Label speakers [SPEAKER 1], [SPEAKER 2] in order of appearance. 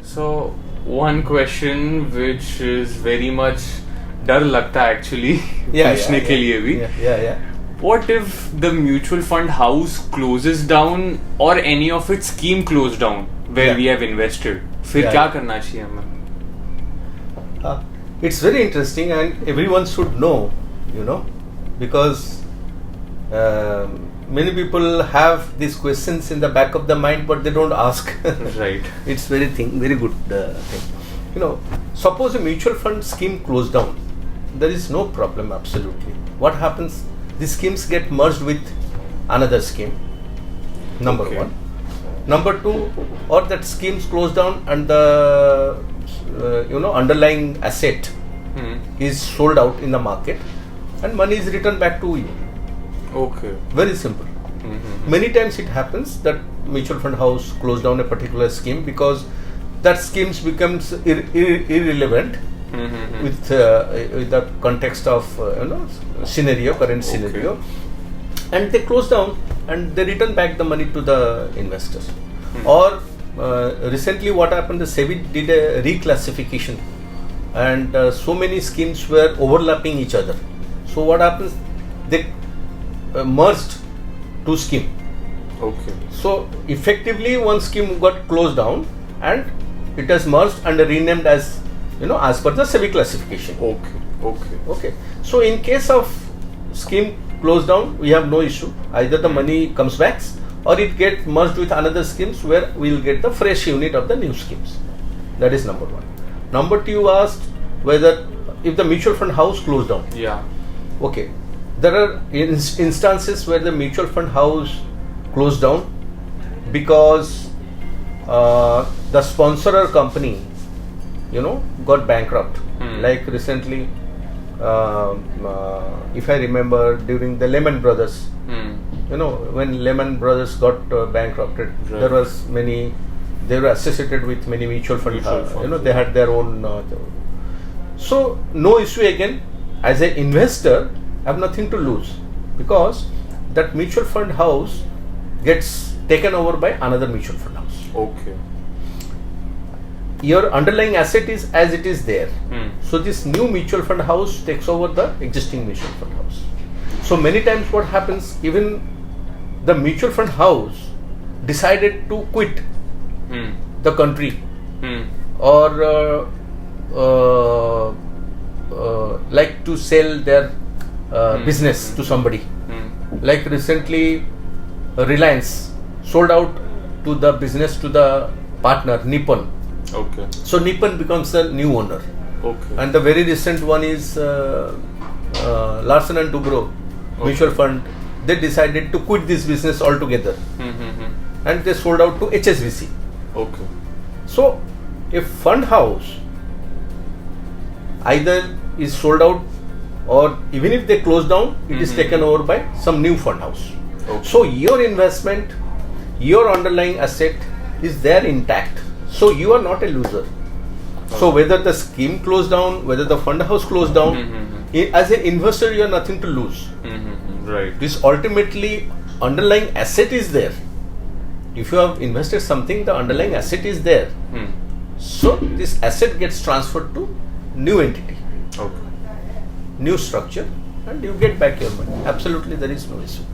[SPEAKER 1] So one question which is very much डर लगता है actually पूछने के लिए भी. What if the mutual fund house closes down or any of its scheme closed down where we have invested? फिर क्या करना चाहिए हमें?
[SPEAKER 2] It's very interesting and everyone should know, because many people have these questions in the back of the mind, but they don't ask.
[SPEAKER 1] Right.
[SPEAKER 2] It's very good thing. Suppose a mutual fund scheme closed down, there is no problem absolutely. What happens? The schemes get merged with another scheme. Number one. Number two, or that schemes closed down and the underlying asset is sold out in the market and money is returned back to you.
[SPEAKER 1] Okay.
[SPEAKER 2] Very simple. Many times it happens that mutual fund house close down a particular scheme because that schemes becomes irrelevant with the context of current scenario, and they close down and they return back the money to the investors. Or recently what happened, the SEBI did a reclassification and so many schemes were overlapping each other. So what happens, they merged two schemes.
[SPEAKER 1] Okay.
[SPEAKER 2] So effectively one scheme got closed down and it has merged and renamed as as per the SEBI classification. Okay. So in case of scheme closed down, we have no issue. Either the money comes back or it gets merged with another schemes where we will get the fresh unit of the new schemes. That is number one. Number two, you asked whether if the mutual fund house closed down.
[SPEAKER 1] Yeah.
[SPEAKER 2] Okay. There are instances where the mutual fund house closed down because the sponsorer company got bankrupt. Like recently, if I remember, during the Lehman Brothers, when Lehman Brothers got bankrupted, right. They were associated with many mutual funds. They had their own. So no issue again. As an investor, I have nothing to lose because that mutual fund house gets taken over by another mutual fund house.
[SPEAKER 1] Okay.
[SPEAKER 2] Your underlying asset is as it is there. So this new mutual fund house takes over the existing mutual fund house. So many times what happens, even the mutual fund house decided to quit the country or like to sell their business to somebody. Like recently Reliance sold out to the business to the partner Nippon.
[SPEAKER 1] Okay.
[SPEAKER 2] So Nippon becomes the new owner.
[SPEAKER 1] Okay.
[SPEAKER 2] And the very recent one is Larsen and Toubro mutual fund. They decided to quit this business altogether, and they sold out to HSBC.
[SPEAKER 1] Okay.
[SPEAKER 2] So a fund house either is sold out, or even if they close down, it is taken over by some new fund house.
[SPEAKER 1] Okay.
[SPEAKER 2] So your investment, your underlying asset is there intact. So you are not a loser. So whether the scheme closed down, whether the fund house closed down, as an investor you have nothing to lose.
[SPEAKER 1] Right.
[SPEAKER 2] This ultimately underlying asset is there. If you have invested something, the underlying asset is there. So this asset gets transferred to new entity,
[SPEAKER 1] okay,
[SPEAKER 2] new structure, and you get back your money. Absolutely, there is no issue.